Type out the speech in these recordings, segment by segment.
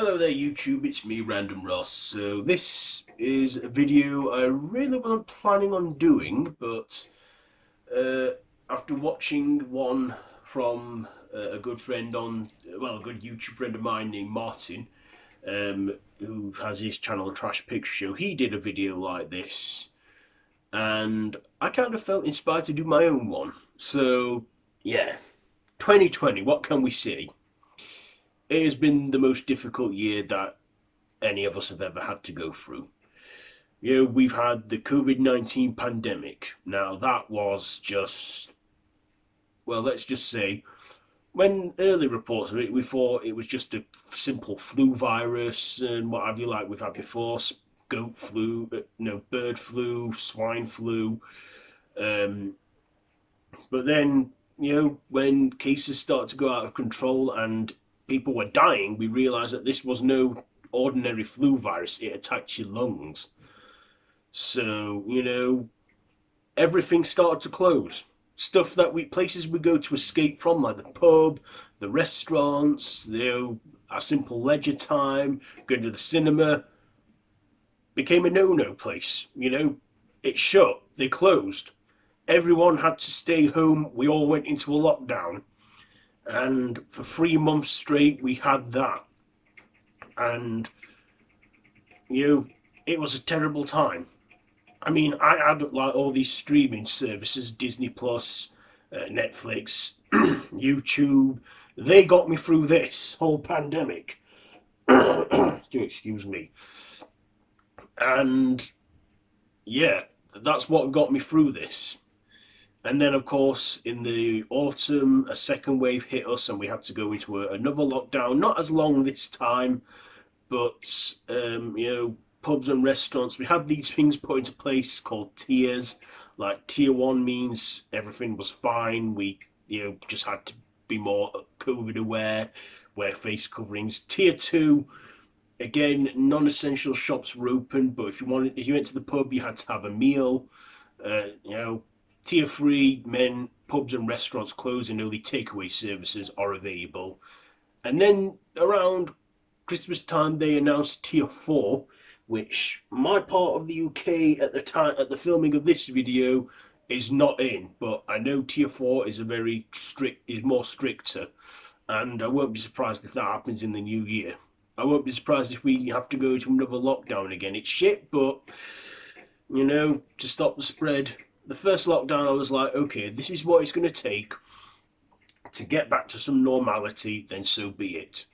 Hello there YouTube, it's me Random Ross. So this is a video I really wasn't planning on doing, but uh, after watching one from a good friend a good YouTube friend of mine named Martin, who has his channel Trash Picture Show, he did a video like this, and I kind of felt inspired to do my own one. So yeah, 2020, what can we say? It has been the most difficult year that any of us have ever had to go through. We've had the COVID-19 pandemic. Now, that was just, well, let's just say, when early reports of it, we thought it was just a simple flu virus and what have you, like we've had before, goat flu, bird flu, swine flu. Um, but then, when cases started to go out of control and people were dying, we realised that this was no ordinary flu virus. It attacks your lungs. So, everything started to close. Stuff that places we go to escape from, like the pub, the restaurants, our simple leisure time, going to the cinema, became a no-no place. It shut. They closed. Everyone had to stay home. We all went into a lockdown. And for 3 months straight, we had that. And it was a terrible time. I mean, I had like all these streaming services, Disney Plus, Netflix, YouTube. They got me through this whole pandemic. Do excuse me. And yeah, that's what got me through this. And then, of course, in the autumn, a second wave hit us, and we had to go into another lockdown. Not as long this time, but pubs and restaurants, we had these things put into place called tiers. Like tier 1 means everything was fine. We just had to be more COVID aware, wear face coverings. Tier 2, again, non-essential shops were open, but if you went to the pub, you had to have a meal. Tier 3 meant pubs and restaurants closed and only takeaway services are available. And then around Christmas time, they announced Tier 4, which my part of the UK at the filming of this video is not in, but I know Tier 4 is more stricter, and I won't be surprised if that happens in the new year. I won't be surprised if we have to go to another lockdown again. It's shit, but to stop the spread. The first lockdown, I was like, okay, this is what it's going to take to get back to some normality, then so be it.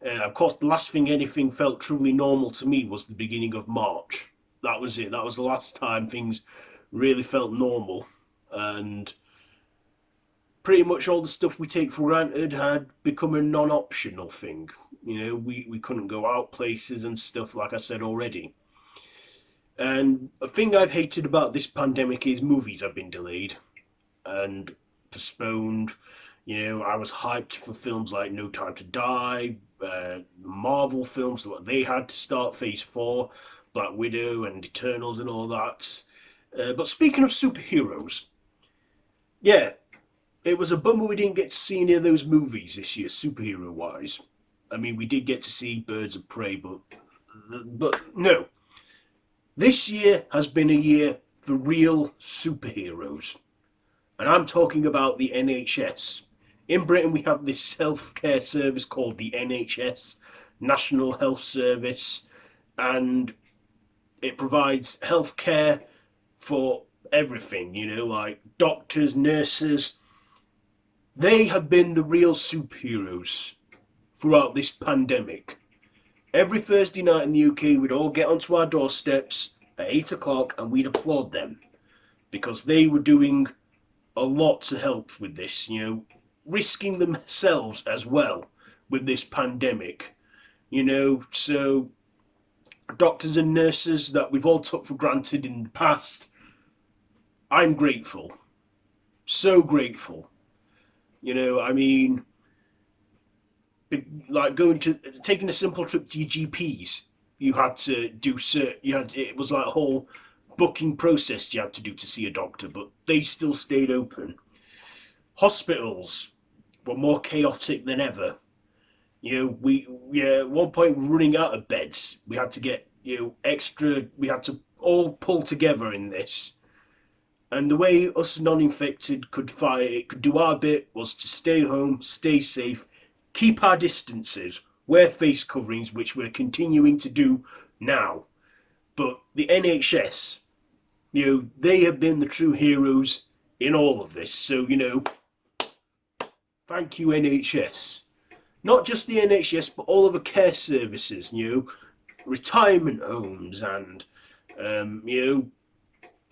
Of course, the last thing anything felt truly normal to me was the beginning of March. That was it. That was the last time things really felt normal. And pretty much all the stuff we take for granted had become a non-optional thing. We couldn't go out places and stuff, like I said already. And a thing I've hated about this pandemic is movies have been delayed and postponed. I was hyped for films like No Time to Die, Marvel films, what they had to start Phase 4, Black Widow and Eternals and all that. But speaking of superheroes, yeah, it was a bummer we didn't get to see any of those movies this year, superhero-wise. I mean, we did get to see Birds of Prey, but no. This year has been a year for real superheroes. And I'm talking about the NHS. In Britain, we have this healthcare service called the NHS, National Health Service, and it provides healthcare for everything, like doctors, nurses. They have been the real superheroes throughout this pandemic. Every Thursday night in the UK, we'd all get onto our doorsteps at 8 o'clock and we'd applaud them because they were doing a lot to help with this, risking themselves as well with this pandemic, so doctors and nurses that we've all took for granted in the past, I'm grateful, so grateful. I mean, like taking a simple trip to your GPs, you had to do it was like a whole booking process you had to do to see a doctor, but they still stayed open. Hospitals were more chaotic than ever. At one point running out of beds. We had to get extra. We had to all pull together in this. And the way us non-infected could fight it, could do our bit, was to stay home, stay safe, keep our distances, wear face coverings, which we're continuing to do now. But the NHS, they have been the true heroes in all of this. So, thank you, NHS. Not just the NHS, but all of the care services, retirement homes and,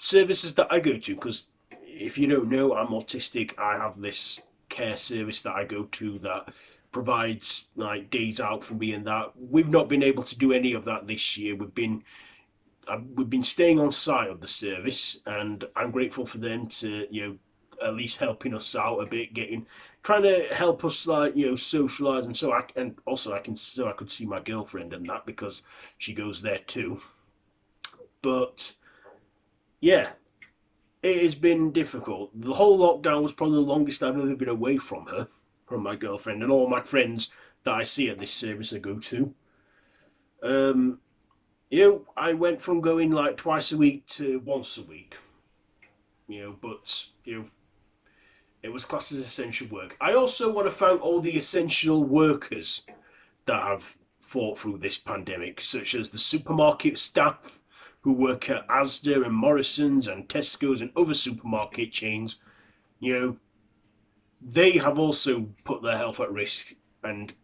services that I go to. Because if you don't know, I'm autistic. I have this care service that I go to that provides like days out for me and that. We've not been able to do any of that this year. We've been staying on site of the service, and I'm grateful for them to at least helping us out a bit, trying to help us like socialize, and I could see my girlfriend and that because she goes there too. But yeah, it has been difficult. The whole lockdown was probably the longest I've ever been away from her, from my girlfriend and all my friends that I see at this service I go to. Um, I went from going like twice a week to once a week. But it was classed as essential work. I also want to thank all the essential workers that have fought through this pandemic, such as the supermarket staff who work at Asda and Morrison's and Tesco's and other supermarket chains. You know, they have also put their health at risk and,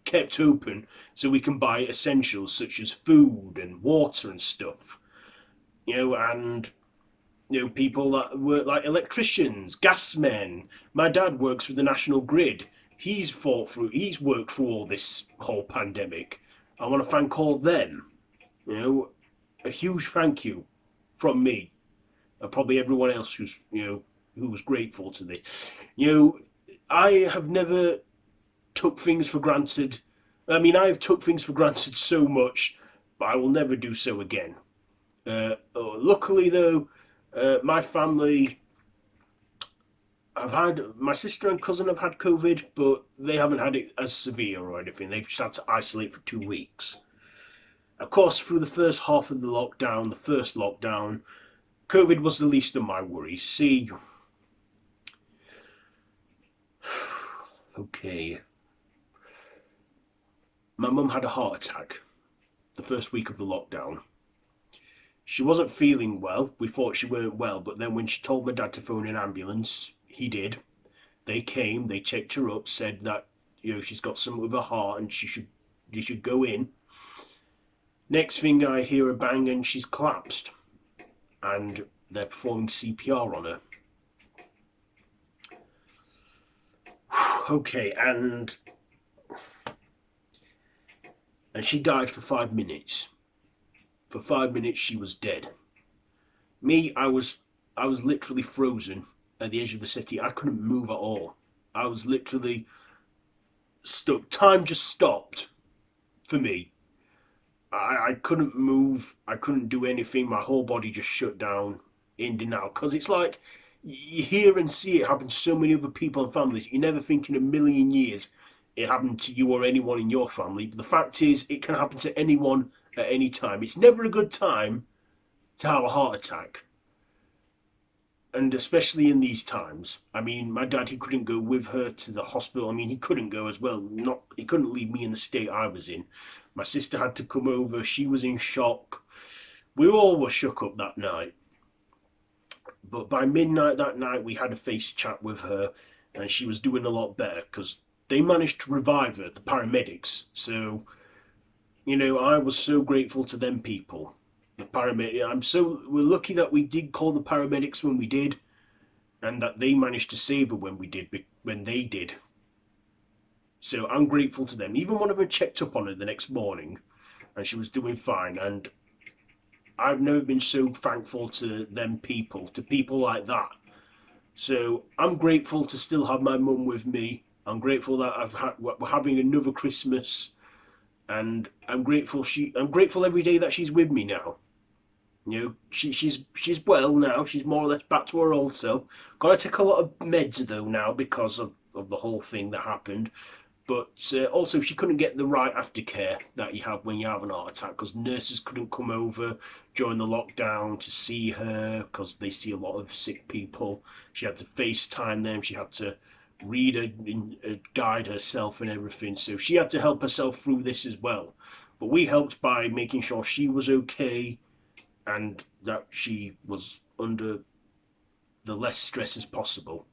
kept open so we can buy essentials such as food and water and stuff. And people that work like electricians, gas men. My dad works for the National Grid. He's worked through all this whole pandemic. I want to thank all them. A huge thank you from me, and probably everyone else who was grateful to this. I have never took things for granted. I mean, I have took things for granted so much, but I will never do so again. Luckily, though, my family, my sister and cousin have had COVID, but they haven't had it as severe or anything. They've just had to isolate for 2 weeks. Of course, through the first half of the first lockdown, COVID was the least of my worries. See, okay, my mum had a heart attack the first week of the lockdown. She wasn't feeling well. We thought she weren't well, but then when she told my dad to phone an ambulance, he did. They came, they checked her up, said that she's got something with her heart and they should go in. Next thing I hear a bang and she's collapsed, and they're performing CPR on her. Okay, and she died for 5 minutes. For 5 minutes, she was dead. Me, I was literally frozen at the edge of the city. I couldn't move at all. I was literally stuck. Time just stopped for me. I couldn't move. I couldn't do anything. My whole body just shut down in denial. Because it's like you hear and see it happen to so many other people and families. You never think in a million years it happened to you or anyone in your family. But the fact is, it can happen to anyone at any time. It's never a good time to have a heart attack. And especially in these times. I mean, my dad, he couldn't go with her to the hospital. I mean, he couldn't go as well. He couldn't leave me in the state I was in. My sister had to come over. She was in shock. We all were shook up that night. But by midnight that night, we had a face chat with her, and she was doing a lot better because they managed to revive her, the paramedics. So, I was so grateful to them people. The paramedic. We're lucky that we did call the paramedics when we did, and that they managed to save her when they did. So I'm grateful to them. Even one of them checked up on her the next morning, and she was doing fine. And I've never been so thankful to them people, to people like that. So I'm grateful to still have my mum with me. I'm grateful that we're having another Christmas, and I'm grateful every day that she's with me now. She's well now. She's more or less back to her old self. Got to take a lot of meds though now because of the whole thing that happened. But also, she couldn't get the right aftercare that you have when you have an heart attack, because nurses couldn't come over during the lockdown to see her because they see a lot of sick people. She had to FaceTime them. She had to read a guide herself and everything. So she had to help herself through this as well. But we helped by making sure she was okay and that she was under the less stress as possible.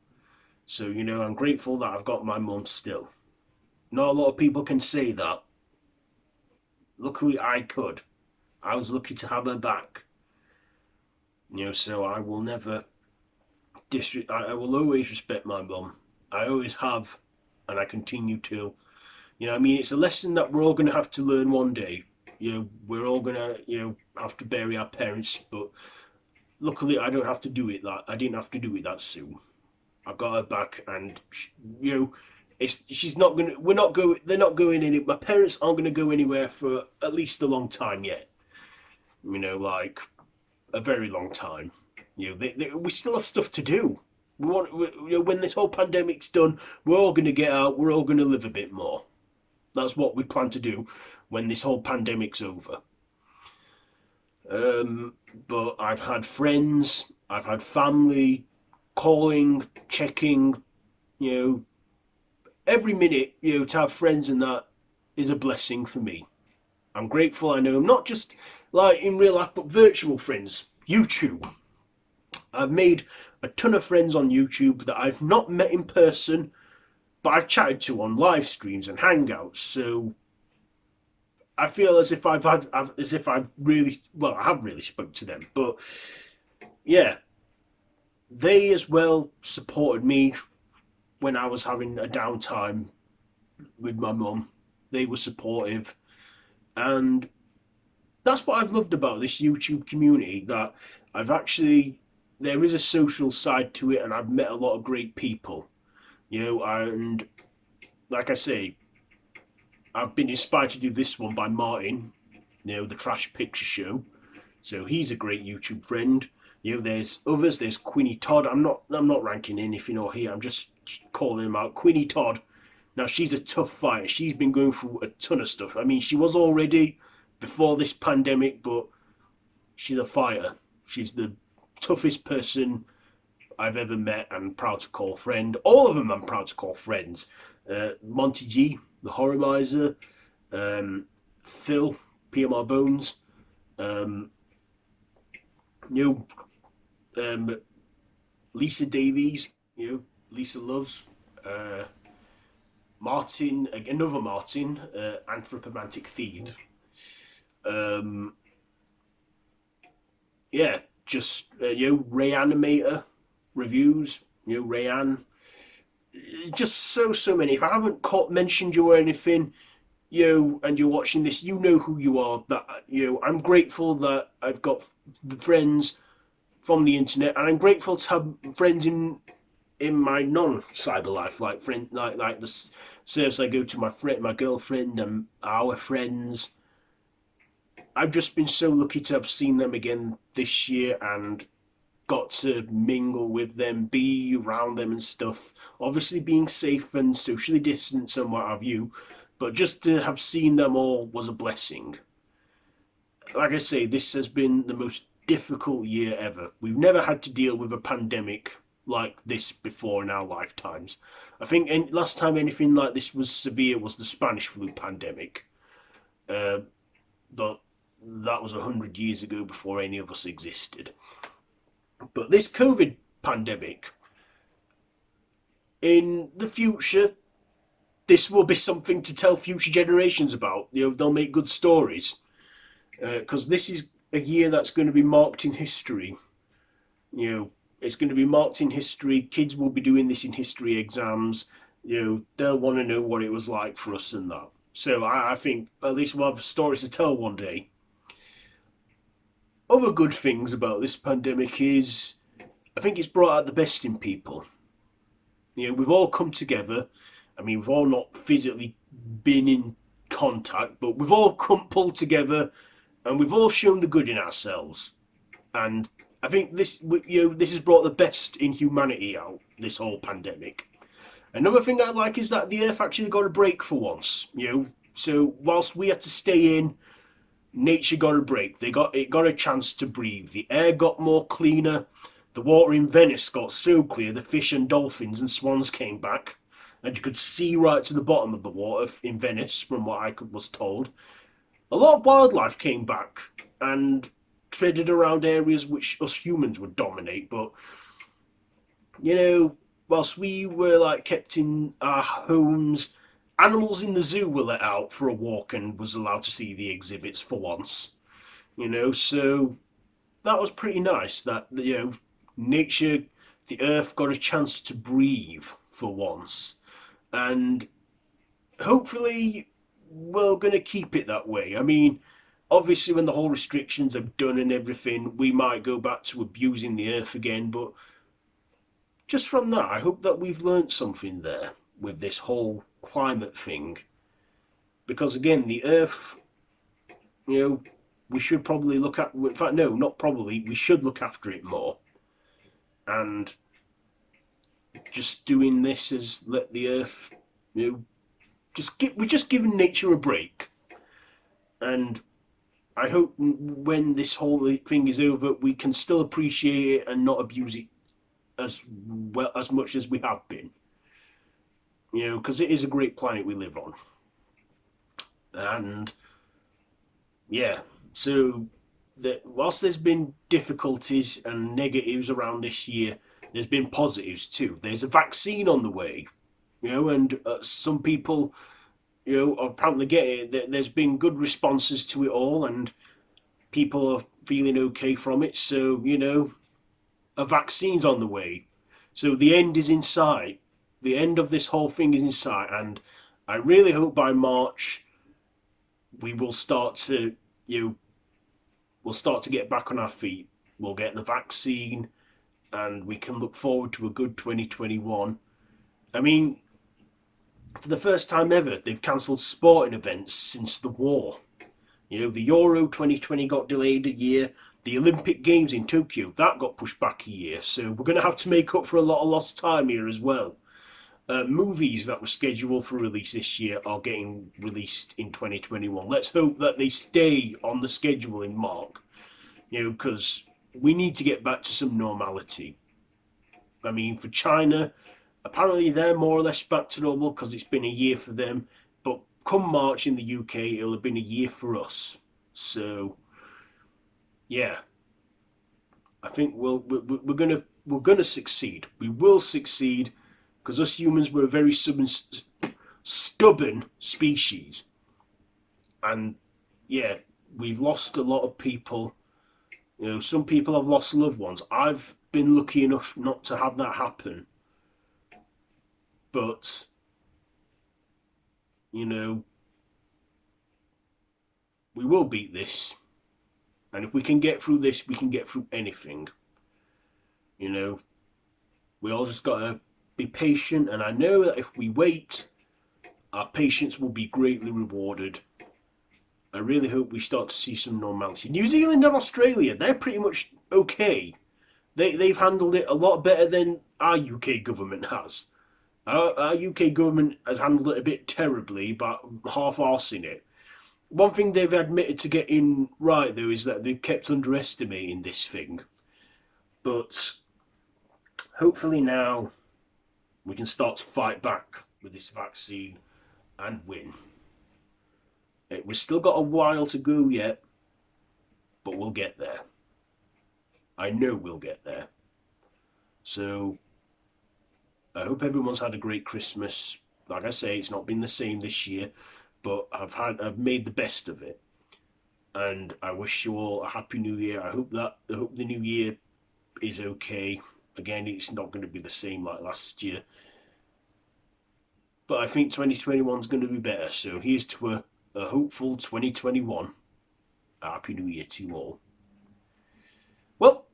So, I'm grateful that I've got my mum still. Not a lot of people can say that. Luckily, I could. I was lucky to have her back. So I will never I will always respect my mum. I always have, and I continue to. It's a lesson that we're all going to have to learn one day. We're all going to, have to bury our parents, but luckily I don't have to do it that. I didn't have to do it that soon. I got her back, and she's not gonna. We're not going. They're not going any. My parents aren't going to go anywhere for at least a long time yet. Like a very long time. We still have stuff to do. When this whole pandemic's done, we're all going to get out. We're all going to live a bit more. That's what we plan to do when this whole pandemic's over. But I've had friends, I've had family calling, checking, every minute, to have friends, and that is a blessing for me. I'm grateful I know them, not just like in real life, but virtual friends. YouTube. I've made a ton of friends on YouTube that I've not met in person, but I've chatted to on live streams and hangouts. So I feel as if I've really, well, I haven't really spoke to them, but yeah, they as well supported me when I was having a downtime with my mum. They were supportive, and that's what I've loved about this YouTube community, that there is a social side to it, and I've met a lot of great people, and like I say, I've been inspired to do this one by Martin, the Trash Picture Show. So he's a great YouTube friend. There's others. There's Queenie Todd. I'm not ranking anything or here. I'm just calling him out. Queenie Todd. Now, she's a tough fighter. She's been going through a ton of stuff. I mean, she was already before this pandemic, but she's a fighter. She's the toughest person I've ever met and proud to call friend. All of them I'm proud to call friends. Monty G, the Horror Miser, Phil, PMR Bones, Lisa Davies, Lisa Loves, Martin, another Martin, Anthropomantic Themed. Yeah, just Reanimator reviews, Rayanne. Just so many. If I haven't mentioned you or anything, and you're watching this, you know who you are. That I'm grateful that I've got the friends from the internet, and I'm grateful to have friends in my non-cyber life, like the service I go to, my girlfriend, and our friends. I've just been so lucky to have seen them again this year and got to mingle with them, be around them and stuff. Obviously being safe and socially distanced and what have you, but just to have seen them all was a blessing. Like I say, this has been the most difficult year ever. We've never had to deal with a pandemic like this before in our lifetimes. I think last time anything like this was severe was the Spanish flu pandemic. But that was 100 years ago, before any of us existed. But this COVID pandemic, in the future, this will be something to tell future generations about. They'll make good stories, because this is a year that's going to be marked in history. It's going to be marked in history. Kids will be doing this in history exams. They'll want to know what it was like for us and that. So I think at least we'll have stories to tell one day. Other good things about this pandemic is, I think it's brought out the best in people. We've all come together. I mean, we've all not physically been in contact, but we've all pulled together, and we've all shown the good in ourselves. And I think this has brought the best in humanity out, this whole pandemic. Another thing I like is that the Earth actually got a break for once. So whilst we had to stay in, nature got a break. It got a chance to breathe. The air got more cleaner. The water in Venice got so clear the fish and dolphins and swans came back, and you could see right to the bottom of the water in Venice, from what I was told. A lot of wildlife came back and treaded around areas which us humans would dominate. But whilst we were like kept in our homes, animals in the zoo were let out for a walk and was allowed to see the exhibits for once. So that was pretty nice. That nature, the earth got a chance to breathe for once, and hopefully we're going to keep it that way. I mean, obviously, when the whole restrictions are done and everything, we might go back to abusing the earth again. But just from that, I hope that we've learned something there with this whole climate thing. Because again, the earth, we should probably look at. In fact, no, not probably. We should look after it more. And just doing this is let the earth, we're just giving nature a break. And I hope when this whole thing is over, we can still appreciate it and not abuse it as well as much as we have been. Because it is a great planet we live on. And yeah, so whilst there's been difficulties and negatives around this year, there's been positives too. There's a vaccine on the way, and some people, are apparently getting it. There's been good responses to it all, and people are feeling okay from it. So, a vaccine's on the way. So the end is in sight. The end of this whole thing is in sight, and I really hope by March we will start to, we'll start to get back on our feet. We'll get the vaccine, and we can look forward to a good 2021. I mean, for the first time ever, they've cancelled sporting events since the war. The Euro 2020 got delayed a year. The Olympic Games in Tokyo, that got pushed back a year. So we're going to have to make up for a lot of lost time here as well. Movies that were scheduled for release this year are getting released in 2021. Let's hope that they stay on the schedule in Mark, because we need to get back to some normality. I mean, for China, apparently they're more or less back to normal because it's been a year for them. But come March in the UK, it'll have been a year for us. So, yeah, I think we're gonna succeed. We will succeed. Because us humans were a very stubborn species. And yeah, we've lost a lot of people. Some people have lost loved ones. I've been lucky enough not to have that happen. But, we will beat this. And if we can get through this, we can get through anything. We all just got to be patient, and I know that if we wait, our patience will be greatly rewarded. I really hope we start to see some normality. New Zealand and Australia, they're pretty much okay. They've handled it a lot better than our UK government has. Our UK government has handled it a bit terribly, but half-arsing it. One thing they've admitted to getting right, though, is that they've kept underestimating this thing. But hopefully now we can start to fight back with this vaccine and win. We've still got a while to go yet, but we'll get there. I know we'll get there. So I hope everyone's had a great Christmas. Like I say, it's not been the same this year, but I've made the best of it. And I wish you all a happy new year. I hope the new year is okay. Again, it's not going to be the same like last year. But I think 2021 is going to be better. So here's to a hopeful 2021. Happy New Year to you all. Well,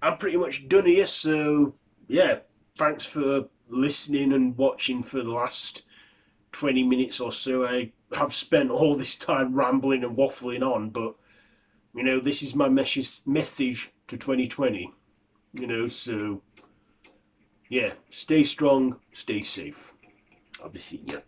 I'm pretty much done here. So, yeah, thanks for listening and watching for the last 20 minutes or so. I have spent all this time rambling and waffling on. But, this is my message to 2020. So Yeah, stay strong, stay safe. I'll be seeing you.